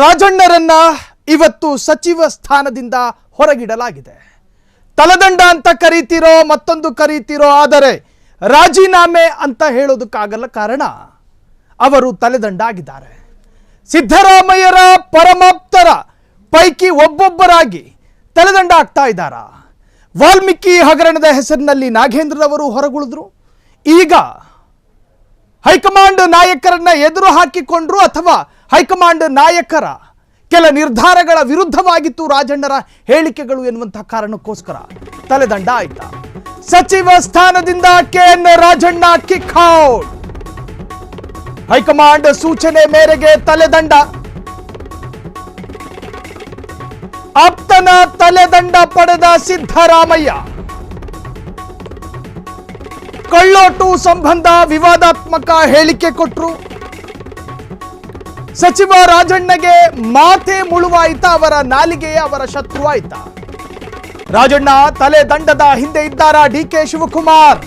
ರಾಜಣ್ಣರನ್ನ ಇವತ್ತು ಸಚಿವ ಸ್ಥಾನದಿಂದ ಹೊರಗಿಡಲಾಗಿದೆ. ತಲೆದಂಡ ಅಂತ ಕರೀತಿರೋ ಮತ್ತೊಂದು ಕರೀತಿರೋ, ಆದರೆ ರಾಜೀನಾಮೆ ಅಂತ ಹೇಳೋದಕ್ಕಾಗಲ್ಲ. ಕಾರಣ ಅವರು ತಲೆದಂಡ ಆಗಿದ್ದಾರೆ. ಸಿದ್ದರಾಮಯ್ಯರ ಪರಮಾಪ್ತರ ಪೈಕಿ ಒಬ್ಬೊಬ್ಬರಾಗಿ ತಲೆದಂಡ ಆಗ್ತಾ ಇದ್ದಾರ. ವಾಲ್ಮೀಕಿ ಹಗರಣದ ಹೆಸರಿನಲ್ಲಿ ನಾಗೇಂದ್ರರವರು ಹೊರಗುಳಿದ್ರು. ಈಗ ಹೈಕಮಾಂಡ್ ನಾಯಕರನ್ನ ಎದುರು ಹಾಕಿಕೊಂಡ್ರು ಅಥವಾ ಹೈಕಮಾಂಡ್ ನಾಯಕರ ಕೆಲ ನಿರ್ಧಾರಗಳ ವಿರುದ್ಧವಾಗಿತ್ತು ರಾಜಣ್ಣರ ಹೇಳಿಕೆಗಳು ಎನ್ನುವಂತಹ ಕಾರಣಕ್ಕೋಸ್ಕರ ತಲೆದಂಡ ಆಯ್ತಾ. ಸಚಿವ ಸ್ಥಾನದಿಂದ KN Rajanna kick out. High command ಸೂಚನೆ ಮೇರೆಗೆ ತಲೆದಂಡ. ಆಪ್ತನ ತಲೆದಂಡ ಪಡೆದ ಸಿದ್ದರಾಮಯ್ಯ. ಕಳ್ಳೋಟು ಸಂಬಂಧ ವಿವಾದಾತ್ಮಕ ಹೇಳಿಕೆ ಕೊಟ್ಟರು. ಸಚಿವ ರಾಜಣ್ಣಗೆ ಮಾತೆ ಮುಳುವಾಯ್ತಾ, ಅವರ ನಾಲಿಗೆಯೇ ಅವರ ಶತ್ರು ಆಯ್ತಾ? ರಾಜಣ್ಣ ತಲೆದಂಡದ ಹಿಂದೆ ಇದ್ದಾರಾ DK ಶಿವಕುಮಾರ್?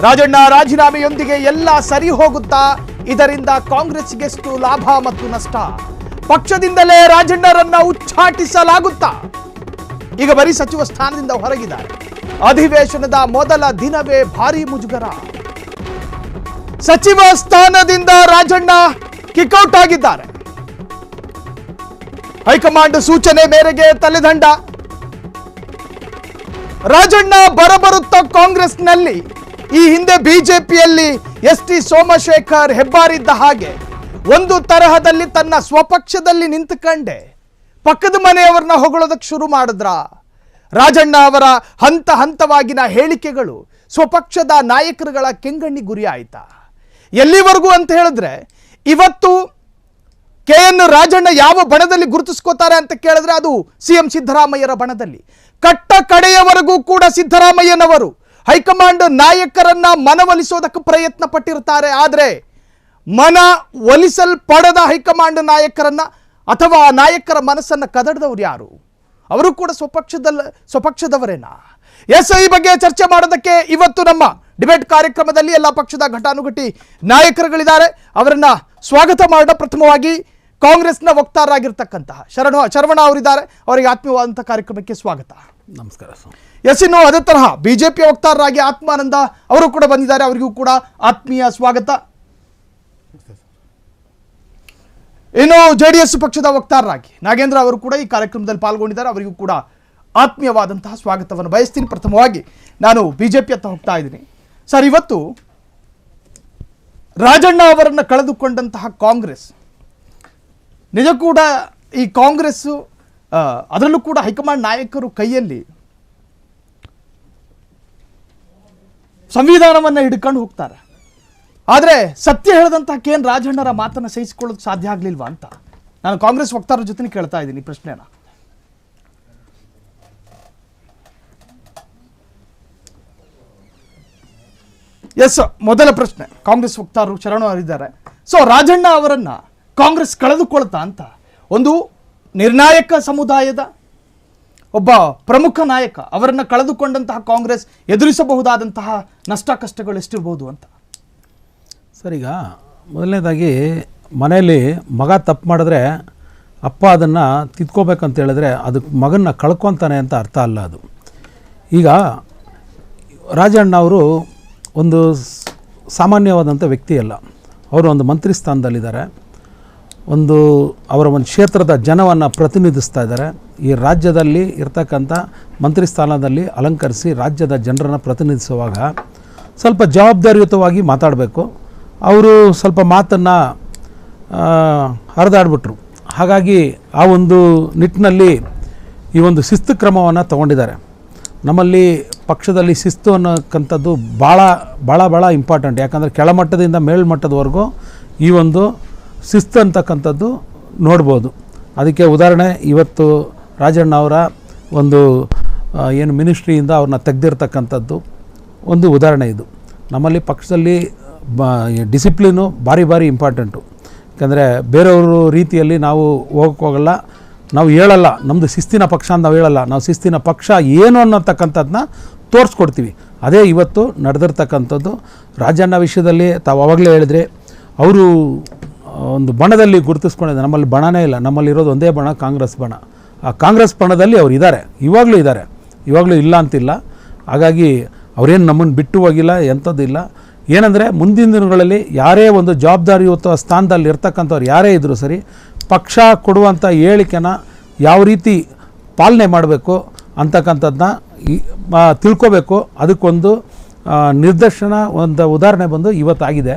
ರಾಜಣ್ಣ ರಾಜೀನಾಮೆಯೊಂದಿಗೆ ಎಲ್ಲ ಸರಿ ಹೋಗುತ್ತಾ? ಇದರಿಂದ ಕಾಂಗ್ರೆಸ್ಗೆಷ್ಟು ಲಾಭ ಮತ್ತು ನಷ್ಟ? ಪಕ್ಷದಿಂದಲೇ ರಾಜಣ್ಣರನ್ನ ಉಚ್ಚಾಟಿಸಲಾಗುತ್ತಾ? ಈಗ ಬರೀ ಸಚಿವ ಸ್ಥಾನದಿಂದ ಹೊರಗಿದ್ದಾರೆ. ಅಧಿವೇಶನದ ಮೊದಲ ದಿನವೇ ಭಾರಿ ಮುಜುಗರ. ಸಚಿವ ಸ್ಥಾನದಿಂದ ರಾಜಣ್ಣ ಕಿಕ್ಔಟ್ ಆಗಿದ್ದಾರೆ. ಹೈಕಮಾಂಡ್ ಸೂಚನೆ ಮೇರೆಗೆ ತಲೆದಂಡ. ರಾಜಣ್ಣ ಬರಬರುತ್ತ ಕಾಂಗ್ರೆಸ್ನಲ್ಲಿ ಈ ಹಿಂದೆ ಬಿಜೆಪಿಯಲ್ಲಿ ST ಸೋಮಶೇಖರ್ ಹೆಬ್ಬಾರಿದ್ದ ಹಾಗೆ ಒಂದು ತರಹದಲ್ಲಿ ತನ್ನ ಸ್ವಪಕ್ಷದಲ್ಲಿ ನಿಂತುಕೊಂಡೆ ಪಕ್ಕದ ಮನೆಯವರನ್ನ ಹೊಗಳೋದಕ್ಕೆ ಶುರು ಮಾಡಿದ್ರ. ರಾಜಣ್ಣ ಅವರ ಹಂತ ಹಂತವಾಗಿನ ಹೇಳಿಕೆಗಳು ಸ್ವಪಕ್ಷದ ನಾಯಕರುಗಳ ಕೆಂಗಣ್ಣಿ ಗುರಿ ಆಯ್ತಾ? ಎಲ್ಲಿವರೆಗೂ ಅಂತ ಹೇಳಿದ್ರೆ, ಇವತ್ತು KN ರಾಜಣ್ಣ ಯಾವ ಬಣದಲ್ಲಿ ಗುರುತಿಸ್ಕೋತಾರೆ ಅಂತ ಕೇಳಿದ್ರೆ ಅದು CM ಸಿದ್ದರಾಮಯ್ಯರ ಬಣದಲ್ಲಿ. ಕಟ್ಟ ಕಡೆಯವರೆಗೂ ಕೂಡ ಸಿದ್ದರಾಮಯ್ಯನವರು ಹೈಕಮಾಂಡ್ ನಾಯಕರನ್ನ ಮನವೊಲಿಸೋದಕ್ಕೆ ಪ್ರಯತ್ನ ಪಟ್ಟಿರ್ತಾರೆ. ಆದರೆ ಮನ ಒಲಿಸಲ್ಪಡದ ಹೈಕಮಾಂಡ್ ನಾಯಕರನ್ನ ಅಥವಾ ಆ ನಾಯಕರ ಮನಸ್ಸನ್ನ ಕದಡದವ್ರು ಯಾರು? ಅವರು ಕೂಡ ಸ್ವಪಕ್ಷದವರೇನಾ? ಈ ಬಗ್ಗೆ ಚರ್ಚೆ ಮಾಡೋದಕ್ಕೆ ಇವತ್ತು ನಮ್ಮ ಡಿಬೇಟ್ ಕಾರ್ಯಕ್ರಮದಲ್ಲಿ ಎಲ್ಲ ಪಕ್ಷದ ಘಟಾನುಘಟಿ ನಾಯಕರುಗಳಿದ್ದಾರೆ. ಅವರನ್ನ ಸ್ವಾಗತ ಮಾಡೋಣ. ಪ್ರಥಮವಾಗಿ ಕಾಂಗ್ರೆಸ್ನ ವಕ್ತಾರರಾಗಿರ್ತಕ್ಕಂತಹ ಶರವಣ ಅವರಿದ್ದಾರೆ. ಅವರಿಗೆ ಆತ್ಮೀಯವಾದಂತಹ ಕಾರ್ಯಕ್ರಮಕ್ಕೆ ಸ್ವಾಗತ. ನಮಸ್ಕಾರ. ಇನ್ನು ಅದೇ ತರಹ ಬಿಜೆಪಿಯ ವಕ್ತಾರರಾಗಿ ಆತ್ಮಾನಂದ ಅವರು ಕೂಡ ಬಂದಿದ್ದಾರೆ. ಅವರಿಗೂ ಕೂಡ ಆತ್ಮೀಯ ಸ್ವಾಗತ. ಇನ್ನು JDS ಪಕ್ಷದ ವಕ್ತಾರರಾಗಿ ನಾಗೇಂದ್ರ ಅವರು ಕೂಡ ಈ ಕಾರ್ಯಕ್ರಮದಲ್ಲಿ ಪಾಲ್ಗೊಂಡಿದ್ದಾರೆ. ಅವರಿಗೂ ಕೂಡ ಆತ್ಮೀಯವಾದಂತಹ ಸ್ವಾಗತವನ್ನು ಬಯಸ್ತೀನಿ. ಪ್ರಥಮವಾಗಿ ನಾನು ಬಿಜೆಪಿ ಅಂತ ಹೋಗ್ತಾ ಇದ್ದೀನಿ. ಸರ್, ಇವತ್ತು ರಾಜಣ್ಣ ಅವರನ್ನು ಕಳೆದುಕೊಂಡಂತಹ ಕಾಂಗ್ರೆಸ್ ನಿಜ ಕೂಡ ಈ ಕಾಂಗ್ರೆಸ್ಸು ಅದರಲ್ಲೂ ಕೂಡ ಹೈಕಮಾಂಡ್ ನಾಯಕರು ಕೈಯಲ್ಲಿ ಸಂವಿಧಾನವನ್ನು ಹಿಡ್ಕೊಂಡು ಹೋಗ್ತಾರೆ. ಆದರೆ ಸತ್ಯ ಹೇಳಿದಂತಹ KN ರಾಜಣ್ಣರ ಮಾತನ್ನು ಸಹಿಸಿಕೊಳ್ಳೋದು ಸಾಧ್ಯ ಆಗಲಿಲ್ವಾ ಅಂತ ನಾನು ಕಾಂಗ್ರೆಸ್ ವಕ್ತಾರರ ಜೊತೆ ಕೇಳ್ತಾ ಇದ್ದೀನಿ ಪ್ರಶ್ನೆನ. ಮೊದಲ ಪ್ರಶ್ನೆ ಕಾಂಗ್ರೆಸ್ ವಕ್ತಾರರು ಶರಣ ಅವರಿದ್ದಾರೆ. ರಾಜಣ್ಣ ಅವರನ್ನ ಕಾಂಗ್ರೆಸ್ ಕಳೆದುಕೊಳ್ತಾ ಅಂತ ಒಂದು ನಿರ್ಣಾಯಕ ಸಮುದಾಯದ ಒಬ್ಬ ಪ್ರಮುಖ ನಾಯಕ ಅವರನ್ನ ಕಳೆದುಕೊಂಡಂತಹ ಕಾಂಗ್ರೆಸ್ ಎದುರಿಸಬಹುದಾದಂತಹ ನಷ್ಟ ಕಷ್ಟಗಳು ಎಷ್ಟಿರಬಹುದು ಅಂತ. ಸರ್, ಈಗ ಮೊದಲನೇದಾಗಿ ಮನೆಯಲ್ಲಿ ಮಗ ತಪ್ಪು ಮಾಡಿದ್ರೆ ಅಪ್ಪ ಅದನ್ನು ತಿದ್ಕೋಬೇಕಂತ ಹೇಳಿದ್ರೆ ಅದಕ್ಕೆ ಮಗನ್ನ ಕಳ್ಕೊತಾನೆ ಅಂತ ಅರ್ಥ ಅಲ್ಲ ಅದು. ಈಗ ರಾಜಣ್ಣ ಅವರು ಒಂದು ಸಾಮಾನ್ಯವಾದಂಥ ವ್ಯಕ್ತಿ ಅಲ್ಲ. ಅವರು ಒಂದು ಮಂತ್ರಿ ಸ್ಥಾನದಲ್ಲಿದ್ದಾರೆ. ಅವರ ಒಂದು ಕ್ಷೇತ್ರದ ಜನವನ್ನು ಪ್ರತಿನಿಧಿಸ್ತಾ ಇದ್ದಾರೆ. ಈ ರಾಜ್ಯದಲ್ಲಿ ಇರ್ತಕ್ಕಂಥ ಮಂತ್ರಿ ಸ್ಥಾನದಲ್ಲಿ ಅಲಂಕರಿಸಿ ರಾಜ್ಯದ ಜನರನ್ನು ಪ್ರತಿನಿಧಿಸುವಾಗ ಸ್ವಲ್ಪ ಜವಾಬ್ದಾರಿಯುತವಾಗಿ ಮಾತಾಡಬೇಕು. ಅವರು ಸ್ವಲ್ಪ ಮಾತನ್ನು ಹರಿದಾಡ್ಬಿಟ್ರು. ಹಾಗಾಗಿ ಆ ಒಂದು ನಿಟ್ಟಿನಲ್ಲಿ ಈ ಒಂದು ಶಿಸ್ತು ಕ್ರಮವನ್ನು ತಗೊಂಡಿದ್ದಾರೆ. ನಮ್ಮಲ್ಲಿ ಪಕ್ಷದಲ್ಲಿ ಶಿಸ್ತು ಅನ್ನೋಕ್ಕಂಥದ್ದು ಭಾಳ ಭಾಳ ಭಾಳ ಇಂಪಾರ್ಟೆಂಟ್. ಯಾಕಂದರೆ ಕೆಳಮಟ್ಟದಿಂದ ಮೇಲ್ಮಟ್ಟದವರೆಗೂ ಈ ಒಂದು ಶಿಸ್ತು ಅಂತಕ್ಕಂಥದ್ದು ನೋಡ್ಬೋದು. ಅದಕ್ಕೆ ಉದಾಹರಣೆ ಇವತ್ತು ರಾಜಣ್ಣ ಅವರ ಒಂದು ಏನು ಮಿನಿಸ್ಟ್ರಿಯಿಂದ ಅವ್ರನ್ನ ತೆಗೆದಿರ್ತಕ್ಕಂಥದ್ದು ಒಂದು ಉದಾಹರಣೆ. ಇದು ನಮ್ಮಲ್ಲಿ ಪಕ್ಷದಲ್ಲಿ ಡಿಸಿಪ್ಲಿನು ಭಾರಿ ಭಾರಿ ಇಂಪಾರ್ಟೆಂಟು. ಯಾಕಂದರೆ ಬೇರೆಯವರು ರೀತಿಯಲ್ಲಿ ನಾವು ಹೋಗೋಕ್ಕೋಗಲ್ಲ, ನಾವು ಹೇಳಲ್ಲ. ನಮ್ಮದು ಶಿಸ್ತಿನ ಪಕ್ಷ ಅಂತ ನಾವು ಹೇಳಲ್ಲ. ನಾವು ಶಿಸ್ತಿನ ಪಕ್ಷ ಏನು ಅನ್ನೋತಕ್ಕಂಥದ್ದನ್ನ ತೋರಿಸ್ಕೊಡ್ತೀವಿ. ಅದೇ ಇವತ್ತು ನಡೆದಿರ್ತಕ್ಕಂಥದ್ದು. ರಾಜಣ್ಣ ವಿಷಯದಲ್ಲಿ ತಾವು ಆವಾಗಲೇ ಹೇಳಿದ್ರೆ ಅವರು ಒಂದು ಬಣದಲ್ಲಿ ಗುರುತಿಸ್ಕೊಂಡಿದ್ದಾರೆ. ನಮ್ಮಲ್ಲಿ ಬಣನೇ ಇಲ್ಲ, ನಮ್ಮಲ್ಲಿರೋದು ಒಂದೇ ಬಣ, ಕಾಂಗ್ರೆಸ್ ಬಣ. ಆ ಕಾಂಗ್ರೆಸ್ ಬಣದಲ್ಲಿ ಅವ್ರು ಇದ್ದಾರೆ, ಇವಾಗಲೂ ಇಲ್ಲ ಅಂತಿಲ್ಲ. ಹಾಗಾಗಿ ಅವರೇನು ನಮ್ಮನ್ನು ಬಿಟ್ಟು ಹೋಗಿಲ್ಲ, ಎಂಥದ್ದಿಲ್ಲ. ಏನಂದರೆ ಮುಂದಿನ ದಿನಗಳಲ್ಲಿ ಯಾರೇ ಒಂದು ಜವಾಬ್ದಾರಿಯುತ ಸ್ಥಾನದಲ್ಲಿ ಇರ್ತಕ್ಕಂಥವ್ರು ಯಾರೇ ಇದ್ದರೂ ಸರಿ, ಪಕ್ಷ ಕೊಡುವಂಥ ಹೇಳಿಕೆನ ಯಾವ ರೀತಿ ಪಾಲನೆ ಮಾಡಬೇಕು ಅಂತಕ್ಕಂಥದ್ದನ್ನ ತಿಳ್ಕೋಬೇಕು. ಅದಕ್ಕೊಂದು ನಿರ್ದೇಶನ, ಒಂದು ಉದಾಹರಣೆ ಬಂದು ಇವತ್ತಾಗಿದೆ.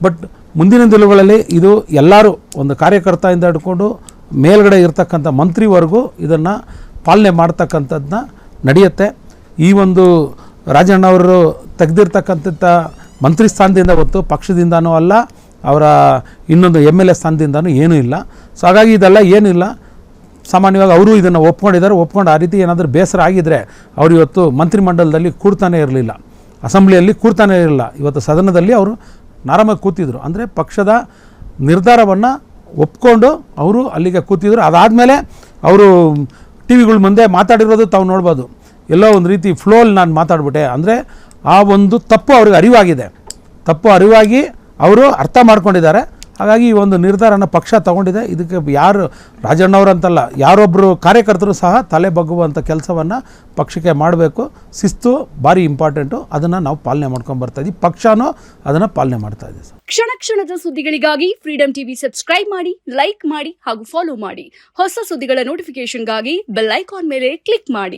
ಬಟ್ ಮುಂದಿನ ದಿನಗಳಲ್ಲಿ ಇದು ಎಲ್ಲರೂ ಒಂದು ಕಾರ್ಯಕರ್ತೆಯಿಂದ ಹಿಡ್ಕೊಂಡು ಮೇಲ್ಗಡೆ ಇರ್ತಕ್ಕಂಥ ಮಂತ್ರಿವರೆಗೂ ಇದನ್ನು ಪಾಲನೆ ಮಾಡ್ತಕ್ಕಂಥದ್ದನ್ನ ನಡೆಯುತ್ತೆ. ಈ ಒಂದು ರಾಜಣ್ಣವರು ತೆಗೆದಿರ್ತಕ್ಕಂಥ ಮಂತ್ರಿ ಸ್ಥಾನದಿಂದ ಹೊತ್ತು ಪಕ್ಷದಿಂದನೂ ಅಲ್ಲ, ಅವರ ಇನ್ನೊಂದು MLA ಸ್ಥಾನದಿಂದನೂ ಏನೂ ಇಲ್ಲ. ಸೊ ಹಾಗಾಗಿ ಇದೆಲ್ಲ ಏನಿಲ್ಲ. ಸಾಮಾನ್ಯವಾಗಿ ಅವರು ಇದನ್ನು ಒಪ್ಕೊಂಡು ಆ ರೀತಿ ಏನಾದರೂ ಬೇಸರ ಆಗಿದ್ದರೆ ಅವರು ಇವತ್ತು ಮಂತ್ರಿಮಂಡಲದಲ್ಲಿ ಕೂರ್ತಾನೆ ಇರಲಿಲ್ಲ, ಅಸೆಂಬ್ಲಿಯಲ್ಲಿ ಕೂರ್ತಾನೆ ಇರಲಿಲ್ಲ. ಇವತ್ತು ಸದನದಲ್ಲಿ ಅವರು ಆರಾಮಾಗಿ ಕೂತಿದ್ರು. ಅಂದರೆ ಪಕ್ಷದ ನಿರ್ಧಾರವನ್ನು ಒಪ್ಕೊಂಡು ಅವರು ಅಲ್ಲಿಗೆ ಕೂತಿದ್ರು. ಅದಾದಮೇಲೆ ಅವರು ಟಿ ವಿಗಳ ಮುಂದೆ ಮಾತಾಡಿರೋದು ತಾವು ನೋಡ್ಬೋದು. ಎಲ್ಲೋ ಒಂದು ರೀತಿ ಫ್ಲೋಲ್ಲಿ ನಾನು ಮಾತಾಡ್ಬಿಟ್ಟೆ ಅಂದರೆ ಆ ಒಂದು ತಪ್ಪು ಅವ್ರಿಗೆ ಅರಿವಾಗಿ ಅವರು ಅರ್ಥ ಮಾಡ್ಕೊಂಡಿದ್ದಾರೆ. ಹಾಗಾಗಿ ಈ ಒಂದು ನಿರ್ಧಾರನ ಪಕ್ಷ ತಗೊಂಡಿದೆ. ಇದಕ್ಕೆ ಯಾರು ರಾಜಣ್ಣವರಂತಲ್ಲ, ಯಾರೊಬ್ಬರು ಕಾರ್ಯಕರ್ತರು ಸಹ ತಲೆ ಬಗ್ಗುವಂಥ ಕೆಲಸವನ್ನು ಪಕ್ಷಕ್ಕೆ ಮಾಡಬೇಕು. ಶಿಸ್ತು ಭಾರಿ ಇಂಪಾರ್ಟೆಂಟು, ಅದನ್ನು ನಾವು ಪಾಲನೆ ಮಾಡ್ಕೊಂಡು ಬರ್ತಾ ಇದ್ದೀವಿ, ಪಕ್ಷನೂ ಅದನ್ನು ಪಾಲನೆ ಮಾಡ್ತಾ ಇದೆ. ಕ್ಷಣ ಕ್ಷಣದ ಸುದ್ದಿಗಳಿಗಾಗಿ ಫ್ರೀಡಂ ಟಿವಿ ಸಬ್ಸ್ಕ್ರೈಬ್ ಮಾಡಿ, ಲೈಕ್ ಮಾಡಿ ಹಾಗೂ ಫಾಲೋ ಮಾಡಿ. ಹೊಸ ಸುದ್ದಿಗಳ ನೋಟಿಫಿಕೇಶನ್ಗಾಗಿ ಬೆಲ್ ಐಕಾನ್ ಮೇಲೆ ಕ್ಲಿಕ್ ಮಾಡಿ.